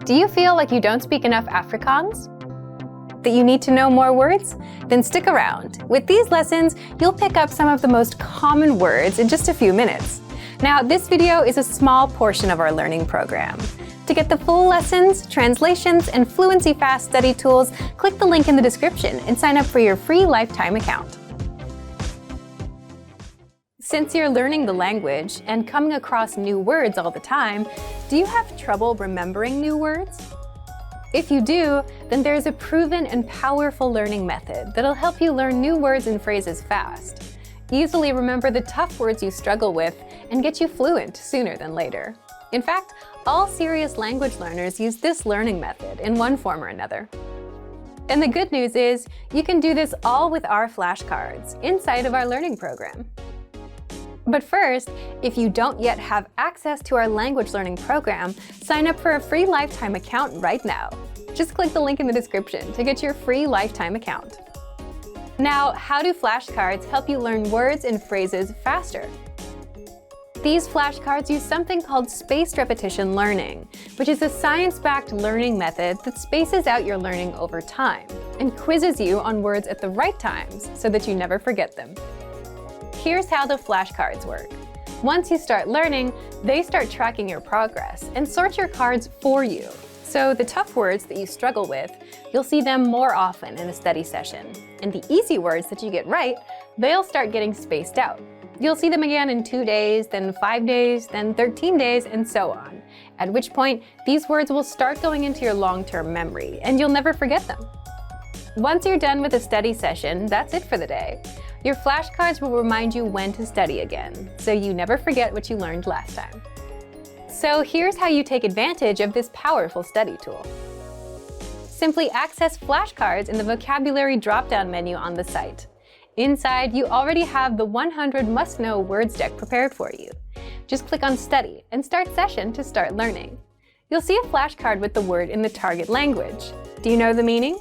Do you feel like you don't speak enough Afrikaans? That you need to know more words? Then stick around. With these lessons, you'll pick up some of the most common words in just a few minutes. Now, this video is a small portion of our learning program. To get the full lessons, translations, and Fluency Fast study tools, click the link in the description and sign up for your free lifetime account. Since you're learning the language and coming across new words all the time, do you have trouble remembering new words? If you do, then there's a proven and powerful learning method that'll help you learn new words and phrases fast. Easily remember the tough words you struggle with and get you fluent sooner than later. In fact, all serious language learners use this learning method in one form or another. And the good news is, you can do this all with our flashcards inside of our learning program. But first, if you don't yet have access to our language learning program, sign up for a free lifetime account right now. Just click the link in the description to get your free lifetime account. Now, how do flashcards help you learn words and phrases faster? These flashcards use something called spaced repetition learning, which is a science-backed learning method that spaces out your learning over time and quizzes you on words at the right times so that you never forget them. Here's how the flashcards work. Once you start learning, they start tracking your progress and sort your cards for you. So the tough words that you struggle with, you'll see them more often in a study session. And the easy words that you get right, they'll start getting spaced out. You'll see them again in 2 days, then 5 days, then 13 days, and so on. At which point, these words will start going into your long-term memory, and you'll never forget them. Once you're done with a study session, that's it for the day. Your flashcards will remind you when to study again, so you never forget what you learned last time. So here's how you take advantage of this powerful study tool. Simply access flashcards in the vocabulary drop-down menu on the site. Inside, you already have the 100 must-know words deck prepared for you. Just click on Study and Start Session to start learning. You'll see a flashcard with the word in the target language. Do you know the meaning?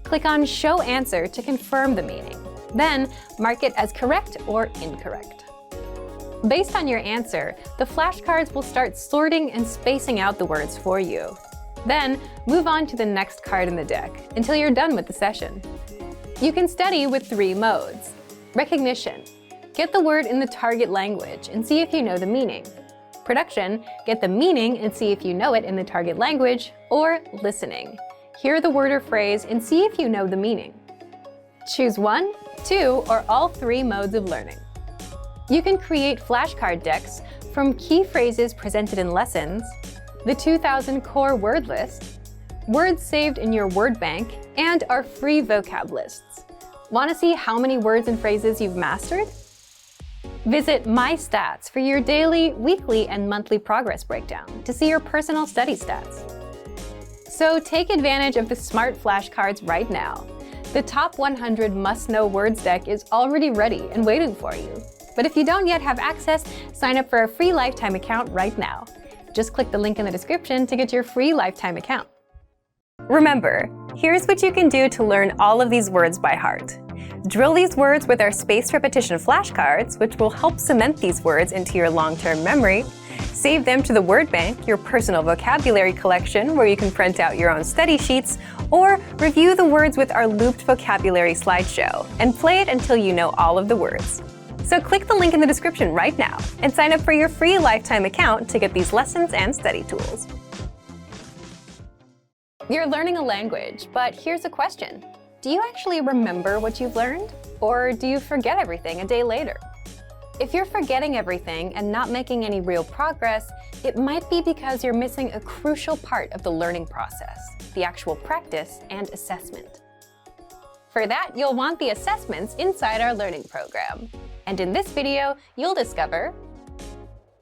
Click on Show Answer to confirm the meaning. Then, mark it as correct or incorrect. Based on your answer, the flashcards will start sorting and spacing out the words for you. Then, move on to the next card in the deck until you're done with the session. You can study with 3 modes. Recognition. Get the word in the target language and see if you know the meaning. Production. Get the meaning and see if you know it in the target language. Or listening. Hear the word or phrase and see if you know the meaning. Choose 1, 2, or all 3 modes of learning. You can create flashcard decks from key phrases presented in lessons, the 2000 core word list, words saved in your word bank, and our free vocab lists. Want to see how many words and phrases you've mastered? Visit My Stats for your daily, weekly, and monthly progress breakdown to see your personal study stats. So take advantage of the smart flashcards right now. The top 100 must-know words deck is already ready and waiting for you. But if you don't yet have access, sign up for a free lifetime account right now. Just click the link in the description to get your free lifetime account. Remember, here's what you can do to learn all of these words by heart. Drill these words with our spaced repetition flashcards, which will help cement these words into your long-term memory. Save them to the word bank, your personal vocabulary collection, where you can print out your own study sheets, or review the words with our looped vocabulary slideshow, and play it until you know all of the words. So click the link in the description right now and sign up for your free lifetime account to get these lessons and study tools. You're learning a language, but here's a question. Do you actually remember what you've learned? Or do you forget everything a day later? If you're forgetting everything and not making any real progress, it might be because you're missing a crucial part of the learning process, the actual practice and assessment. For that, you'll want the assessments inside our learning program. And in this video, you'll discover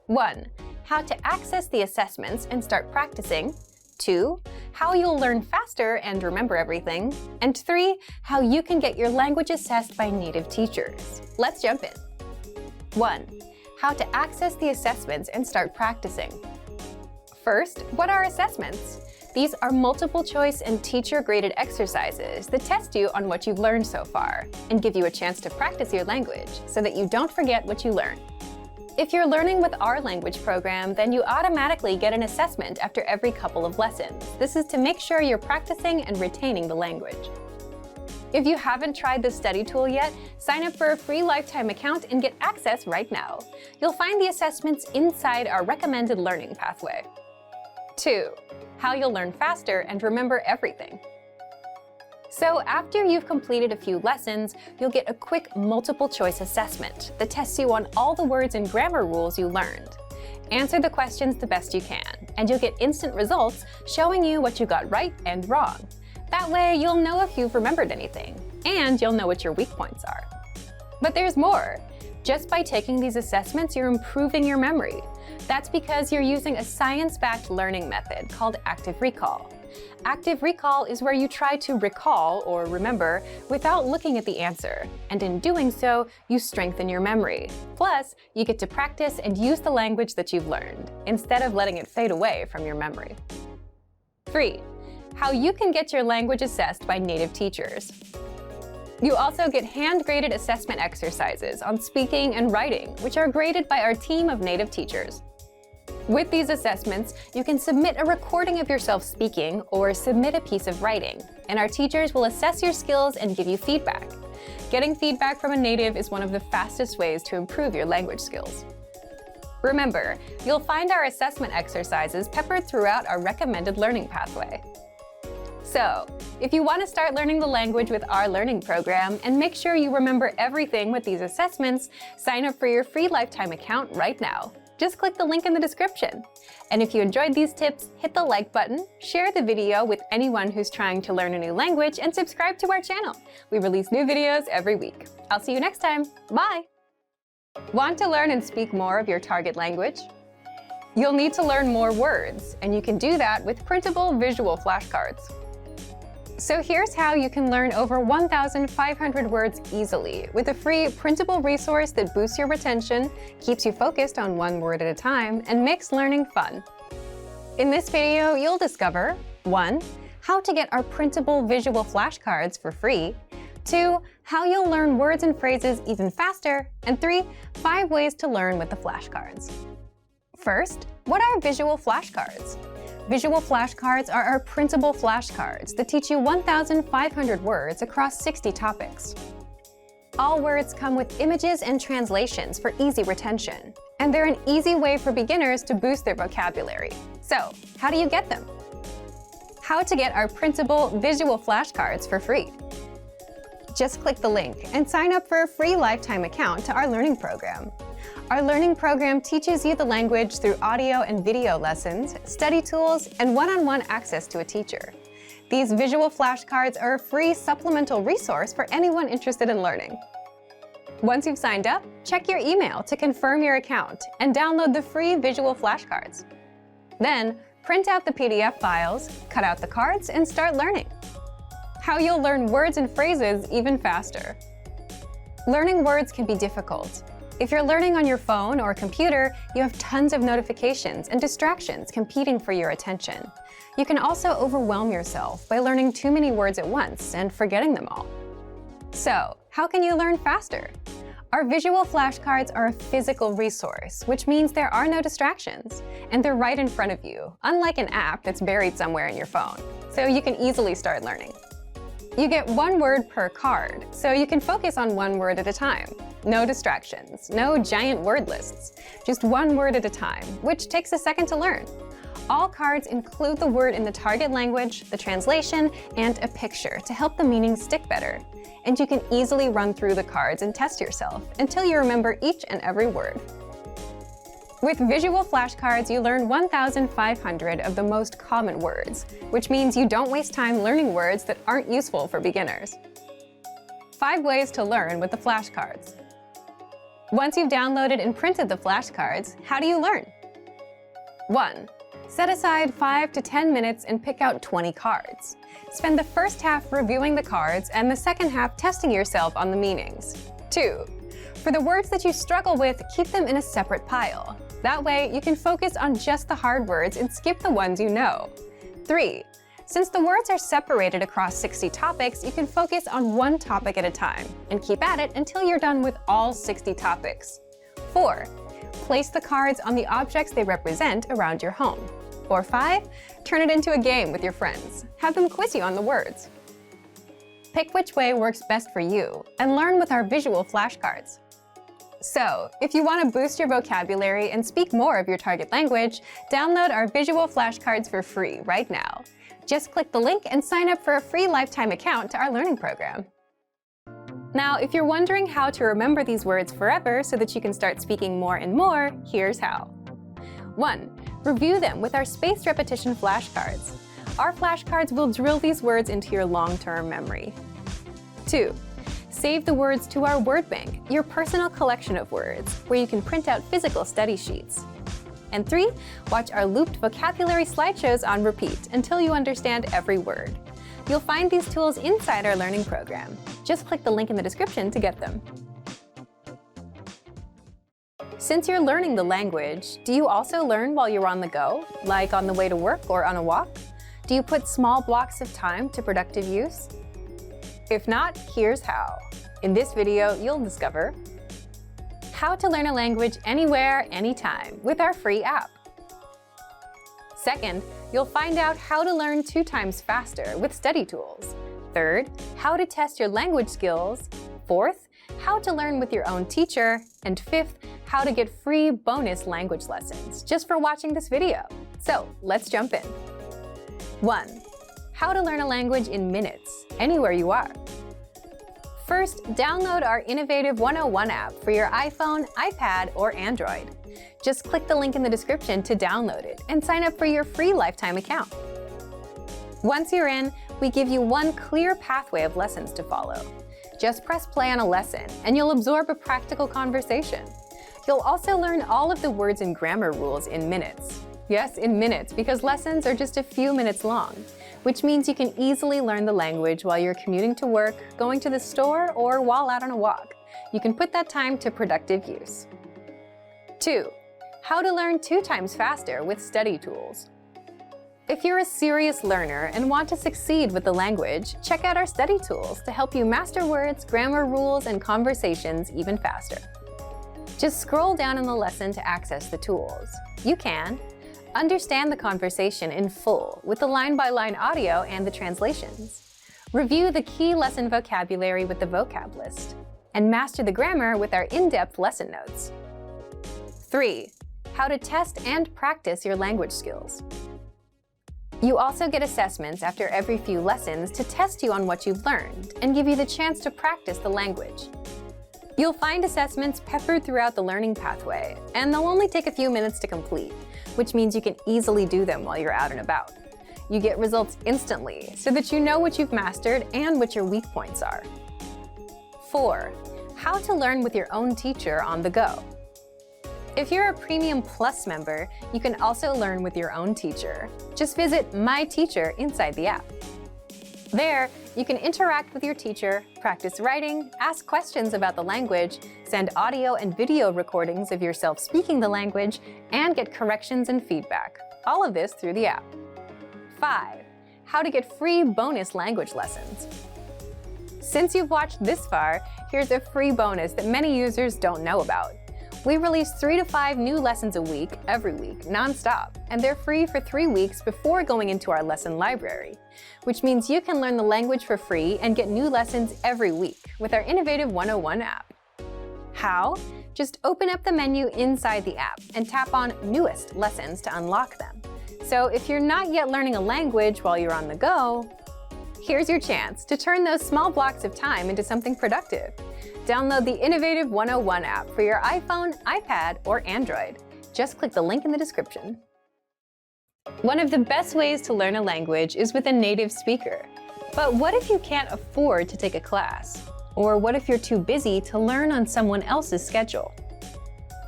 1. How to access the assessments and start practicing. 2. How you'll learn faster and remember everything. And 3. How you can get your language assessed by native teachers. Let's jump in. 1. How to access the assessments and start practicing. First, what are assessments? These are multiple choice and teacher-graded exercises that test you on what you've learned so far and give you a chance to practice your language so that you don't forget what you learn. If you're learning with our language program, then you automatically get an assessment after every couple of lessons. This is to make sure you're practicing and retaining the language. If you haven't tried the study tool yet, sign up for a free lifetime account and get access right now. You'll find the assessments inside our recommended learning pathway. 2. How you'll learn faster and remember everything. So after you've completed a few lessons, you'll get a quick multiple-choice assessment that tests you on all the words and grammar rules you learned. Answer the questions the best you can, and you'll get instant results showing you what you got right and wrong. That way, you'll know if you've remembered anything, and you'll know what your weak points are. But there's more. Just by taking these assessments, you're improving your memory. That's because you're using a science-backed learning method called active recall. Active recall is where you try to recall or remember without looking at the answer, and in doing so, you strengthen your memory. Plus, you get to practice and use the language that you've learned, instead of letting it fade away from your memory. 3. How you can get your language assessed by native teachers. You also get hand-graded assessment exercises on speaking and writing, which are graded by our team of native teachers. With these assessments, you can submit a recording of yourself speaking or submit a piece of writing, and our teachers will assess your skills and give you feedback. Getting feedback from a native is one of the fastest ways to improve your language skills. Remember, you'll find our assessment exercises peppered throughout our recommended learning pathway. So, if you want to start learning the language with our learning program and make sure you remember everything with these assessments, sign up for your free lifetime account right now. Just click the link in the description. And if you enjoyed these tips, hit the like button, share the video with anyone who's trying to learn a new language, and subscribe to our channel. We release new videos every week. I'll see you next time. Bye! Want to learn and speak more of your target language? You'll need to learn more words, and you can do that with Printable Visual Flashcards. So here's how you can learn over 1,500 words easily with a free printable resource that boosts your retention, keeps you focused on one word at a time, and makes learning fun. In this video, you'll discover 1. How to get our printable visual flashcards for free, 2. How you'll learn words and phrases even faster, and 3. 5 ways to learn with the flashcards. First, what are visual flashcards? Visual flashcards are our printable flashcards that teach you 1,500 words across 60 topics. All words come with images and translations for easy retention, and they're an easy way for beginners to boost their vocabulary. So, how do you get them? How to get our printable visual flashcards for free. Just click the link and sign up for a free lifetime account to our learning program. Our learning program teaches you the language through audio and video lessons, study tools, and one-on-one access to a teacher. These visual flashcards are a free supplemental resource for anyone interested in learning. Once you've signed up, check your email to confirm your account and download the free visual flashcards. Then, print out the PDF files, cut out the cards, and start learning. How you'll learn words and phrases even faster. Learning words can be difficult. If you're learning on your phone or computer, you have tons of notifications and distractions competing for your attention. You can also overwhelm yourself by learning too many words at once and forgetting them all. So, how can you learn faster? Our visual flashcards are a physical resource, which means there are no distractions, and they're right in front of you, unlike an app that's buried somewhere in your phone, so you can easily start learning. You get one word per card, so you can focus on one word at a time. No distractions, no giant word lists, just one word at a time, which takes a second to learn. All cards include the word in the target language, the translation, and a picture to help the meaning stick better. And you can easily run through the cards and test yourself until you remember each and every word. With visual flashcards, you learn 1,500 of the most common words, which means you don't waste time learning words that aren't useful for beginners. 5 ways to learn with the flashcards. Once you've downloaded and printed the flashcards, how do you learn? 1. Set aside 5 to 10 minutes and pick out 20 cards. Spend the first half reviewing the cards and the second half testing yourself on the meanings. 2. For the words that you struggle with, keep them in a separate pile. That way, you can focus on just the hard words and skip the ones you know. 3. Since the words are separated across 60 topics, you can focus on one topic at a time and keep at it until you're done with all 60 topics. 4. Place the cards on the objects they represent around your home. Or 5, turn it into a game with your friends. Have them quiz you on the words. Pick which way works best for you and learn with our visual flashcards. So, if you want to boost your vocabulary and speak more of your target language, download our visual flashcards for free right now. Just click the link and sign up for a free lifetime account to our learning program. Now, if you're wondering how to remember these words forever so that you can start speaking more and more, here's how. 1. Review them with our spaced repetition flashcards. Our flashcards will drill these words into your long-term memory. 2. Save the words to our word bank, your personal collection of words, where you can print out physical study sheets. And 3. Watch our looped vocabulary slideshows on repeat until you understand every word. You'll find these tools inside our learning program. Just click the link in the description to get them. Since you're learning the language, do you also learn while you're on the go, like on the way to work or on a walk? Do you put small blocks of time to productive use? If not, here's how. In this video, you'll discover how to learn a language anywhere, anytime with our free app. Second, you'll find out how to learn 2 times faster with study tools. Third, how to test your language skills. Fourth, how to learn with your own teacher. And 5th, how to get free bonus language lessons just for watching this video. So let's jump in. 1. How to learn a language in minutes, anywhere you are. First, download our innovative 101 app for your iPhone, iPad, or Android. Just click the link in the description to download it and sign up for your free lifetime account. Once you're in, we give you one clear pathway of lessons to follow. Just press play on a lesson and you'll absorb a practical conversation. You'll also learn all of the words and grammar rules in minutes. Yes, in minutes, because lessons are just a few minutes long, which means you can easily learn the language while you're commuting to work, going to the store, or while out on a walk. You can put that time to productive use. 2. How to learn 2 times faster with study tools. If you're a serious learner and want to succeed with the language, check out our study tools to help you master words, grammar rules, and conversations even faster. Just scroll down in the lesson to access the tools. You can understand the conversation in full with the line-by-line audio and the translations. Review the key lesson vocabulary with the vocab list. And master the grammar with our in-depth lesson notes. 3. How to test and practice your language skills. You also get assessments after every few lessons to test you on what you've learned and give you the chance to practice the language. You'll find assessments peppered throughout the learning pathway, and they'll only take a few minutes to complete, which means you can easily do them while you're out and about. You get results instantly so that you know what you've mastered and what your weak points are. 4. How to learn with your own teacher on the go. If you're a Premium Plus member, you can also learn with your own teacher. Just visit My Teacher inside the app. There, you can interact with your teacher, practice writing, ask questions about the language, send audio and video recordings of yourself speaking the language, and get corrections and feedback. All of this through the app. 5. How to get free bonus language lessons. Since you've watched this far, here's a free bonus that many users don't know about. We release 3 to 5 new lessons a week, every week, non-stop, and they're free for 3 weeks before going into our lesson library, which means you can learn the language for free and get new lessons every week with our innovative 101 app. How? Just open up the menu inside the app and tap on Newest Lessons to unlock them. So if you're not yet learning a language while you're on the go, here's your chance to turn those small blocks of time into something productive. Download the innovative 101 app for your iPhone, iPad, or Android. Just click the link in the description. One of the best ways to learn a language is with a native speaker. But what if you can't afford to take a class? Or what if you're too busy to learn on someone else's schedule?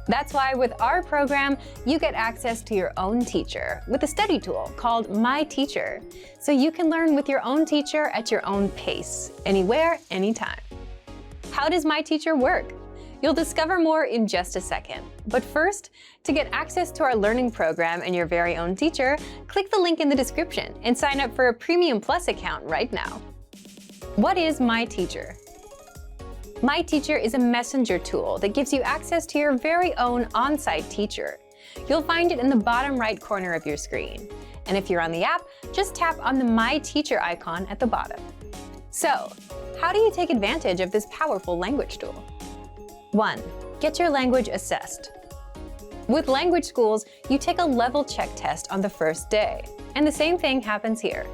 That's why with our program, you get access to your own teacher with a study tool called My Teacher, so you can learn with your own teacher at your own pace, anywhere, anytime. How does My Teacher work? You'll discover more in just a second. But first, to get access to our learning program and your very own teacher, click the link in the description and sign up for a Premium Plus account right now. What is My Teacher? My Teacher is a messenger tool that gives you access to your very own on-site teacher. You'll find it in the bottom right corner of your screen. And if you're on the app, just tap on the My Teacher icon at the bottom. So, how do you take advantage of this powerful language tool? 1. Get your language assessed. With language schools, you take a level check test on the first day, and the same thing happens here.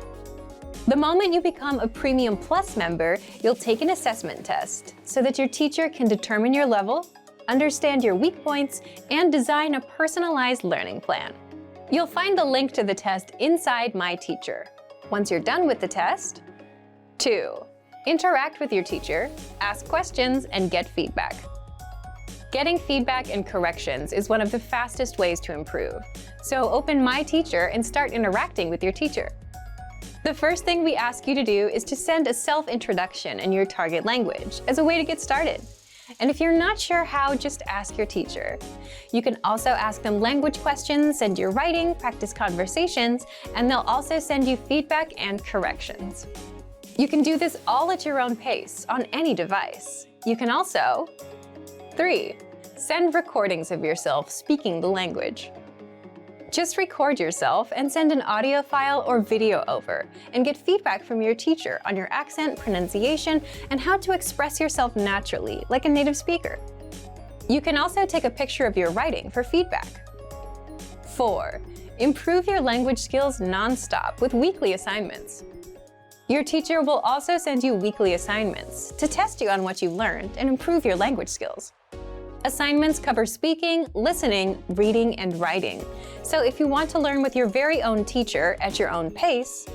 The moment you become a Premium Plus member, you'll take an assessment test so that your teacher can determine your level, understand your weak points, and design a personalized learning plan. You'll find the link to the test inside My Teacher. Once you're done with the test, 2. Interact with your teacher, ask questions, and get feedback. Getting feedback and corrections is one of the fastest ways to improve. So open My Teacher and start interacting with your teacher. The first thing we ask you to do is to send a self-introduction in your target language as a way to get started. And if you're not sure how, just ask your teacher. You can also ask them language questions, send your writing, practice conversations, and they'll also send you feedback and corrections. You can do this all at your own pace on any device. You can also 3. Send recordings of yourself speaking the language. Just record yourself and send an audio file or video over, and get feedback from your teacher on your accent, pronunciation, and how to express yourself naturally, like a native speaker. You can also take a picture of your writing for feedback. 4. Improve your language skills non-stop with weekly assignments. Your teacher will also send you weekly assignments to test you on what you've learned and improve your language skills. Assignments cover speaking, listening, reading, and writing. So if you want to learn with your very own teacher at your own pace,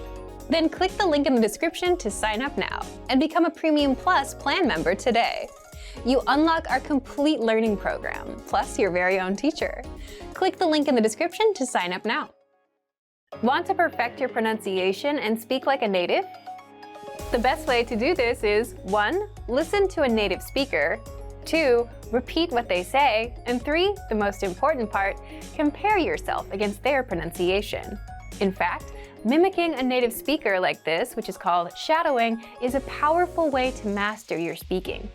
then click the link in the description to sign up now and become a Premium Plus plan member today. You unlock our complete learning program, plus your very own teacher. Click the link in the description to sign up now. Want to perfect your pronunciation and speak like a native? The best way to do this is 1. Listen to a native speaker, 2. Repeat what they say, and 3. The most important part, compare yourself against their pronunciation. In fact, mimicking a native speaker like this, which is called shadowing, is a powerful way to master your speaking.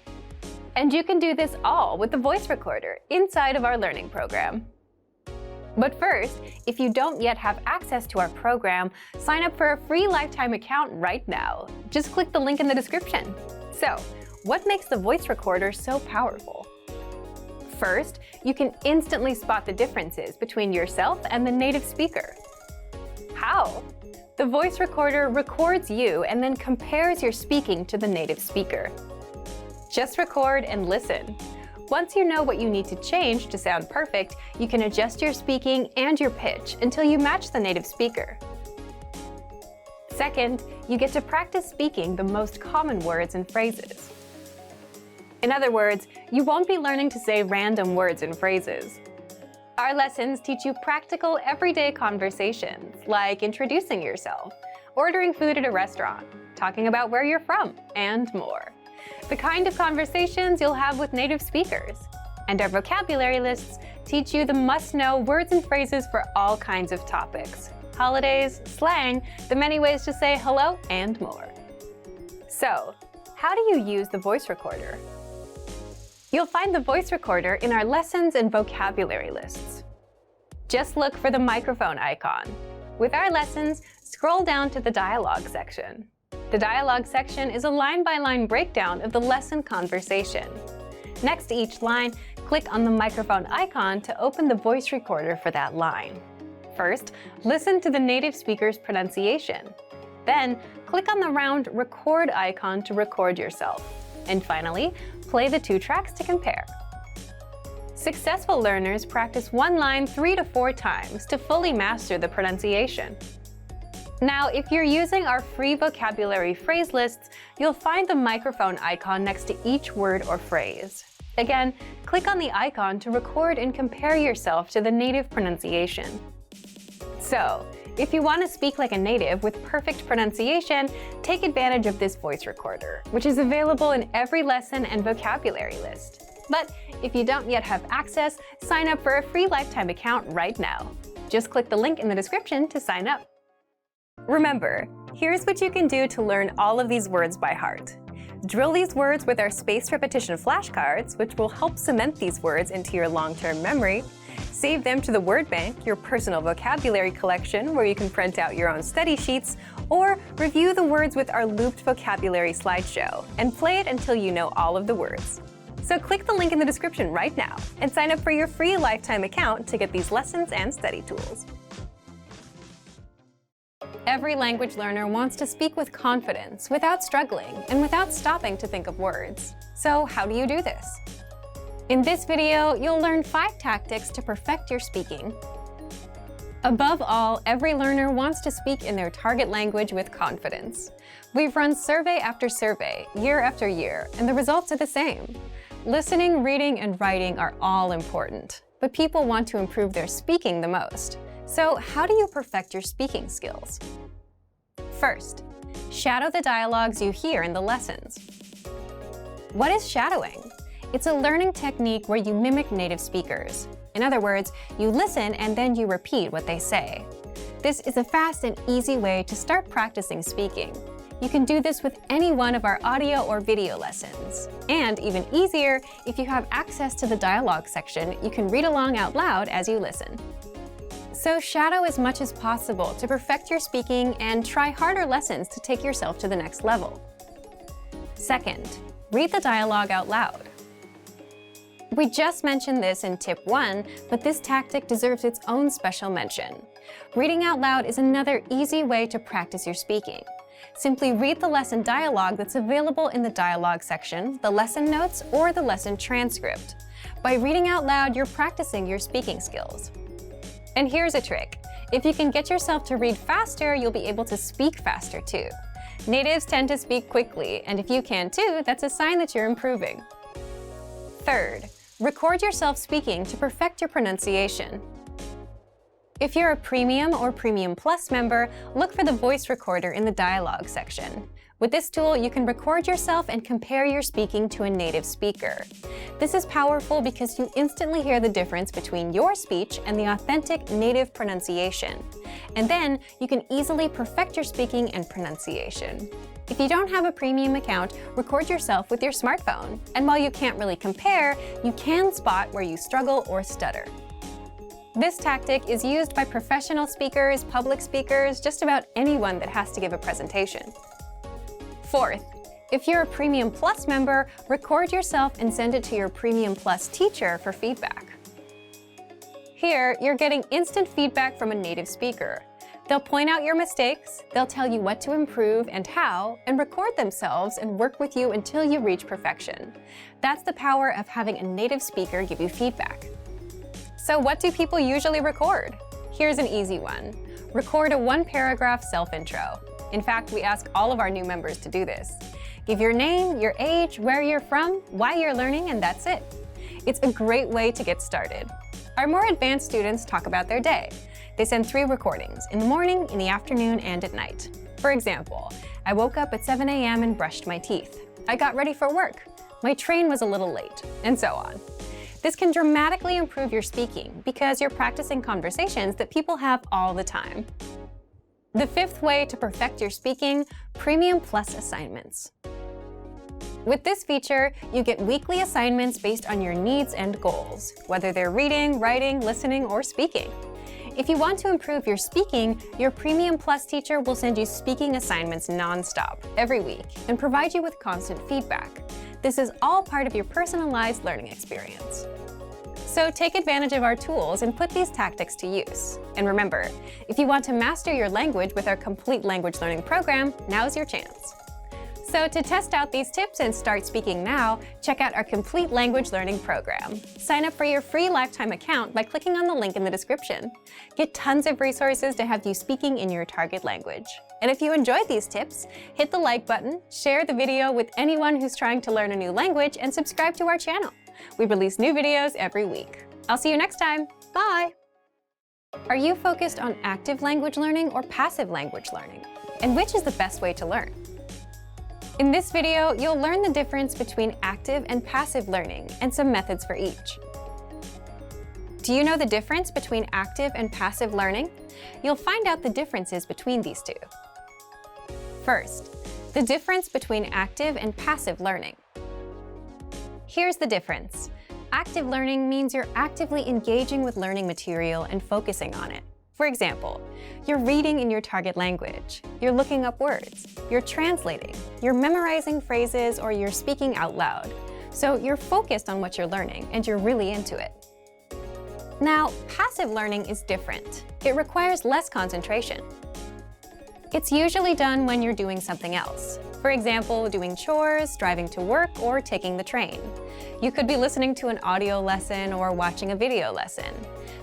And you can do this all with the voice recorder inside of our learning program. But first, if you don't yet have access to our program, sign up for a free lifetime account right now. Just click the link in the description. So, what makes the voice recorder so powerful? First, you can instantly spot the differences between yourself and the native speaker. How? The voice recorder records you and then compares your speaking to the native speaker. Just record and listen. Once you know what you need to change to sound perfect, you can adjust your speaking and your pitch until you match the native speaker. Second, you get to practice speaking the most common words and phrases. In other words, you won't be learning to say random words and phrases. Our lessons teach you practical, everyday conversations, like introducing yourself, ordering food at a restaurant, talking about where you're from, and more. The kind of conversations you'll have with native speakers. And our vocabulary lists teach you the must-know words and phrases for all kinds of topics, holidays, slang, the many ways to say hello, and more. So, how do you use the voice recorder? You'll find the voice recorder in our lessons and vocabulary lists. Just look for the microphone icon. With our lessons, scroll down to the dialogue section. The dialogue section is a line-by-line breakdown of the lesson conversation. Next to each line, click on the microphone icon to open the voice recorder for that line. First, listen to the native speaker's pronunciation. Then, click on the round record icon to record yourself. And finally, play the 2 tracks to compare. Successful learners practice one line 3 to 4 times to fully master the pronunciation. Now, if you're using our free vocabulary phrase lists, you'll find the microphone icon next to each word or phrase. Again, click on the icon to record and compare yourself to the native pronunciation. So, if you want to speak like a native with perfect pronunciation, take advantage of this voice recorder, which is available in every lesson and vocabulary list. But if you don't yet have access, sign up for a free lifetime account right now. Just click the link in the description to sign up. Remember, here's what you can do to learn all of these words by heart. Drill these words with our spaced repetition flashcards, which will help cement these words into your long-term memory. Save them to the word bank, your personal vocabulary collection, where you can print out your own study sheets, or review the words with our looped vocabulary slideshow, and play it until you know all of the words. So click the link in the description right now and sign up for your free lifetime account to get these lessons and study tools. Every language learner wants to speak with confidence, without struggling, and without stopping to think of words. So how do you do this? In this video, you'll learn 5 tactics to perfect your speaking. Above all, every learner wants to speak in their target language with confidence. We've run survey after survey, year after year, and the results are the same. Listening, reading, and writing are all important, but people want to improve their speaking the most. So how do you perfect your speaking skills? First, shadow the dialogues you hear in the lessons. What is shadowing? It's a learning technique where you mimic native speakers. In other words, you listen and then you repeat what they say. This is a fast and easy way to start practicing speaking. You can do this with any one of our audio or video lessons. And even easier, if you have access to the dialogue section, you can read along out loud as you listen. So shadow as much as possible to perfect your speaking and try harder lessons to take yourself to the next level. Second, read the dialogue out loud. We just mentioned this in tip 1, but this tactic deserves its own special mention. Reading out loud is another easy way to practice your speaking. Simply read the lesson dialogue that's available in the dialogue section, the lesson notes, or the lesson transcript. By reading out loud, you're practicing your speaking skills. And here's a trick. If you can get yourself to read faster, you'll be able to speak faster too. Natives tend to speak quickly, and if you can too, that's a sign that you're improving. Third, record yourself speaking to perfect your pronunciation. If you're a Premium or Premium Plus member, look for the voice recorder in the dialogue section. With this tool, you can record yourself and compare your speaking to a native speaker. This is powerful because you instantly hear the difference between your speech and the authentic native pronunciation. And then you can easily perfect your speaking and pronunciation. If you don't have a premium account, record yourself with your smartphone. And while you can't really compare, you can spot where you struggle or stutter. This tactic is used by professional speakers, public speakers, just about anyone that has to give a presentation. Fourth, if you're a Premium Plus member, record yourself and send it to your Premium Plus teacher for feedback. Here, you're getting instant feedback from a native speaker. They'll point out your mistakes, they'll tell you what to improve and how, and record themselves and work with you until you reach perfection. That's the power of having a native speaker give you feedback. So what do people usually record? Here's an easy one. Record a 1-paragraph self-intro. In fact, we ask all of our new members to do this. Give your name, your age, where you're from, why you're learning, and that's it. It's a great way to get started. Our more advanced students talk about their day. They send 3 recordings, in the morning, in the afternoon, and at night. For example, I woke up at 7 a.m. and brushed my teeth. I got ready for work. My train was a little late, and so on. This can dramatically improve your speaking because you're practicing conversations that people have all the time. The 5th way to perfect your speaking, Premium Plus assignments. With this feature, you get weekly assignments based on your needs and goals, whether they're reading, writing, listening, or speaking. If you want to improve your speaking, your Premium Plus teacher will send you speaking assignments non-stop every week and provide you with constant feedback. This is all part of your personalized learning experience. So take advantage of our tools and put these tactics to use. And remember, if you want to master your language with our complete language learning program, now's your chance. So to test out these tips and start speaking now, check out our complete language learning program. Sign up for your free lifetime account by clicking on the link in the description. Get tons of resources to have you speaking in your target language. And if you enjoyed these tips, hit the like button, share the video with anyone who's trying to learn a new language, and subscribe to our channel. We release new videos every week. I'll see you next time. Bye! Are you focused on active language learning or passive language learning? And which is the best way to learn? In this video, you'll learn the difference between active and passive learning and some methods for each. Do you know the difference between active and passive learning? You'll find out the differences between these two. First, The difference between active and passive learning. Here's the difference. Active learning means you're actively engaging with learning material and focusing on it. For example, you're reading in your target language, you're looking up words, you're translating, you're memorizing phrases, or you're speaking out loud. So you're focused on what you're learning and you're really into it. Now, passive learning is different. It requires less concentration. It's usually done when you're doing something else. For example, doing chores, driving to work, or taking the train. You could be listening to an audio lesson or watching a video lesson.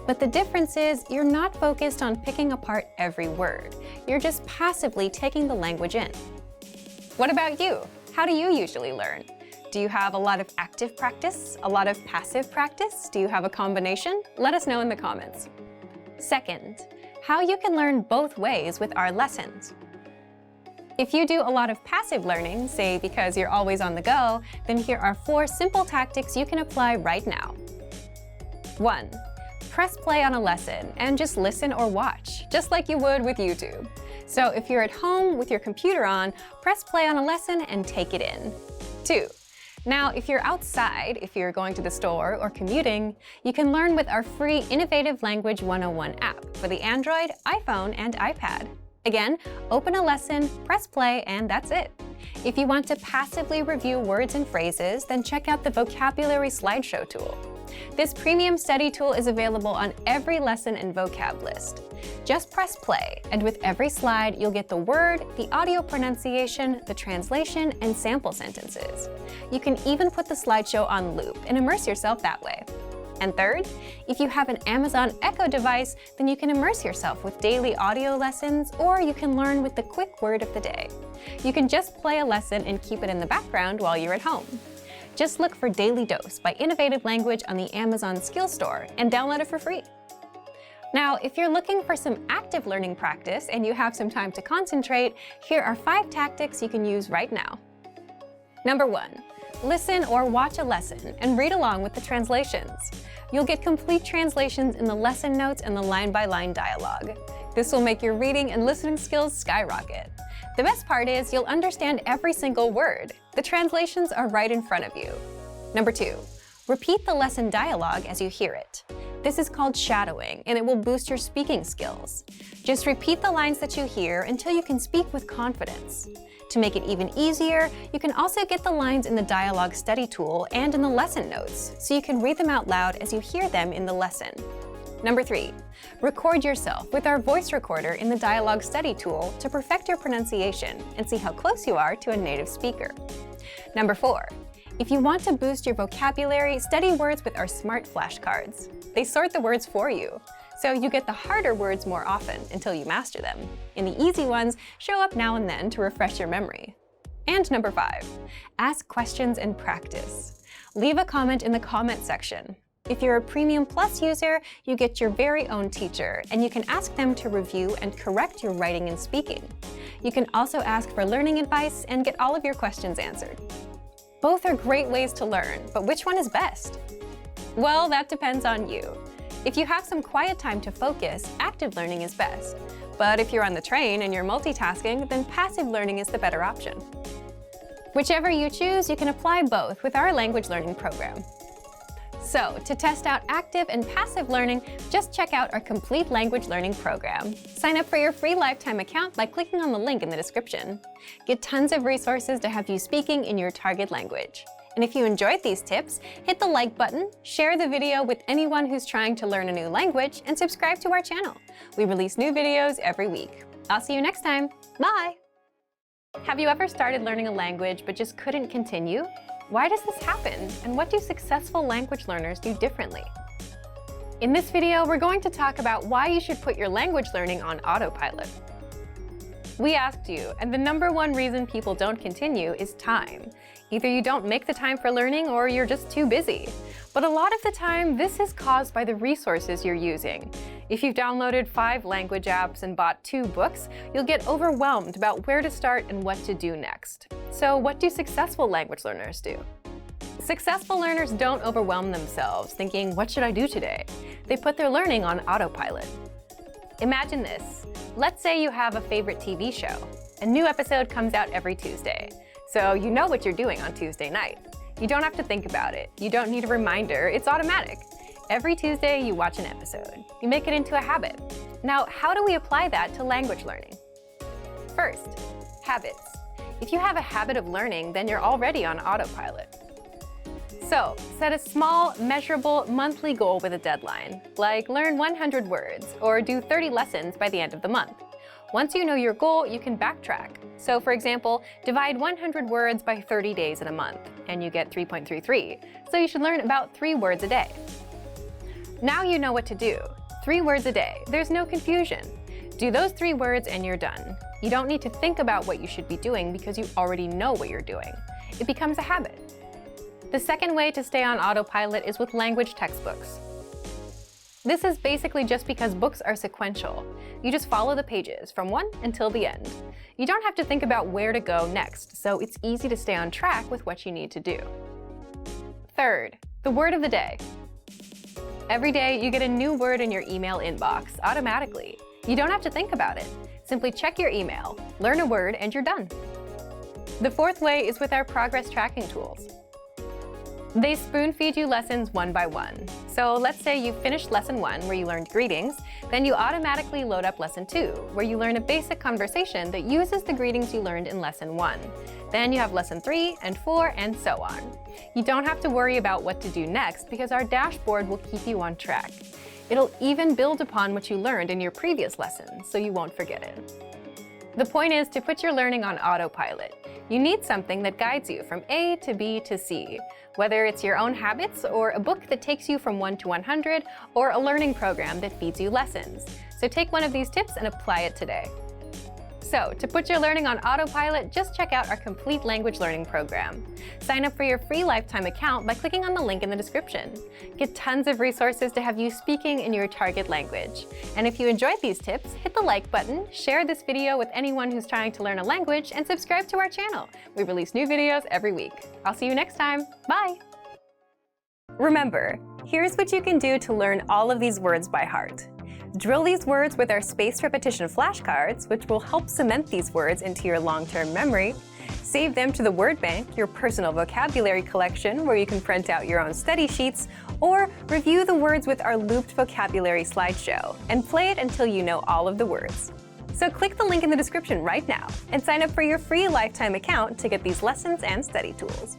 But the difference is you're not focused on picking apart every word. You're just passively taking the language in. What about you? How do you usually learn? Do you have a lot of active practice? A lot of passive practice? Do you have a combination? Let us know in the comments. Second, how you can learn both ways with our lessons. If you do a lot of passive learning, say because you're always on the go, then here are 4 simple tactics you can apply right now. 1. Press play on a lesson and just listen or watch, just like you would with YouTube. So if you're at home with your computer on, press play on a lesson and take it in. 2. Now, if you're outside, if you're going to the store or commuting, you can learn with our free Innovative Language 101 app for the Android, iPhone, and iPad. Again, open a lesson, press play, and that's it. If you want to passively review words and phrases, then check out the Vocabulary Slideshow tool. This premium study tool is available on every lesson and vocab list. Just press play, and with every slide, you'll get the word, the audio pronunciation, the translation, and sample sentences. You can even put the slideshow on loop and immerse yourself that way. And third, if you have an Amazon Echo device, then you can immerse yourself with daily audio lessons, or you can learn with the quick word of the day. You can just play a lesson and keep it in the background while you're at home. Just look for Daily Dose by Innovative Language on the Amazon Skills Store and download it for free. Now, if you're looking for some active learning practice and you have some time to concentrate, here are 5 tactics you can use right now. Number 1. Listen or watch a lesson and read along with the translations. You'll get complete translations in the lesson notes and the line-by-line dialogue. This will make your reading and listening skills skyrocket. The best part is you'll understand every single word. The translations are right in front of you. Number 2. Repeat the lesson dialogue as you hear it. This is called shadowing, and it will boost your speaking skills. Just repeat the lines that you hear until you can speak with confidence. To make it even easier, you can also get the lines in the dialogue study tool and in the lesson notes, so you can read them out loud as you hear them in the lesson. Number 3. Record yourself with our voice recorder in the dialogue study tool to perfect your pronunciation and see how close you are to a native speaker. Number 4. If you want to boost your vocabulary, study words with our smart flashcards. They sort the words for you, so you get the harder words more often until you master them, and the easy ones show up now and then to refresh your memory. And number 5, ask questions and practice. Leave a comment in the comment section. If you're a Premium Plus user, you get your very own teacher, and you can ask them to review and correct your writing and speaking. You can also ask for learning advice and get all of your questions answered. Both are great ways to learn, but which one is best? Well, that depends on you. If you have some quiet time to focus, active learning is best. But if you're on the train and you're multitasking, then passive learning is the better option. Whichever you choose, you can apply both with our language learning program. So, to test out active and passive learning, just check out our complete language learning program. Sign up for your free lifetime account by clicking on the link in the description. Get tons of resources to have you speaking in your target language. And if you enjoyed these tips, hit the like button, share the video with anyone who's trying to learn a new language, and subscribe to our channel. We release new videos every week. I'll see you next time. Bye! Have you ever started learning a language but just couldn't continue? Why does this happen, and what do successful language learners do differently? In this video, we're going to talk about why you should put your language learning on autopilot. We asked you, and the #1 reason people don't continue is time. Either you don't make the time for learning or you're just too busy. But a lot of the time, this is caused by the resources you're using. If you've downloaded 5 language apps and bought 2 books, you'll get overwhelmed about where to start and what to do next. So what do successful language learners do? Successful learners don't overwhelm themselves thinking, what should I do today? They put their learning on autopilot. Imagine this. Let's say you have a favorite TV show. A new episode comes out every Tuesday, so you know what you're doing on Tuesday night. You don't have to think about it. You don't need a reminder. It's automatic. Every Tuesday, you watch an episode. You make it into a habit. Now, how do we apply that to language learning? First, habits. If you have a habit of learning, then you're already on autopilot. So, set a small, measurable monthly goal with a deadline, like learn 100 words or do 30 lessons by the end of the month. Once you know your goal, you can backtrack. So, for example, divide 100 words by 30 days in a month, and you get 3.33. So you should learn about 3 words a day. Now you know what to do. 3 words a day. There's no confusion. Do those 3 words and you're done. You don't need to think about what you should be doing because you already know what you're doing. It becomes a habit. The second way to stay on autopilot is with language textbooks. This is basically just because books are sequential. You just follow the pages from one until the end. You don't have to think about where to go next, so it's easy to stay on track with what you need to do. Third, the word of the day. Every day, you get a new word in your email inbox automatically. You don't have to think about it. Simply check your email, learn a word, and you're done. The fourth way is with our progress tracking tools. They spoon-feed you lessons one by one. So let's say you finished lesson 1, where you learned greetings, then you automatically load up lesson 2, where you learn a basic conversation that uses the greetings you learned in lesson 1. Then you have lesson 3 and 4, and so on. You don't have to worry about what to do next because our dashboard will keep you on track. It'll even build upon what you learned in your previous lesson, so you won't forget it. The point is to put your learning on autopilot. You need something that guides you from A to B to C, whether it's your own habits or a book that takes you from 1 to 100 or a learning program that feeds you lessons. So take one of these tips and apply it today. So, to put your learning on autopilot, just check out our complete language learning program. Sign up for your free lifetime account by clicking on the link in the description. Get tons of resources to have you speaking in your target language. And if you enjoyed these tips, hit the like button, share this video with anyone who's trying to learn a language, and subscribe to our channel. We release new videos every week. I'll see you next time. Bye! Remember, here's what you can do to learn all of these words by heart. Drill these words with our spaced repetition flashcards, which will help cement these words into your long-term memory. Save them to the word bank, your personal vocabulary collection, where you can print out your own study sheets, or review the words with our looped vocabulary slideshow, and play it until you know all of the words. So click the link in the description right now and sign up for your free lifetime account to get these lessons and study tools.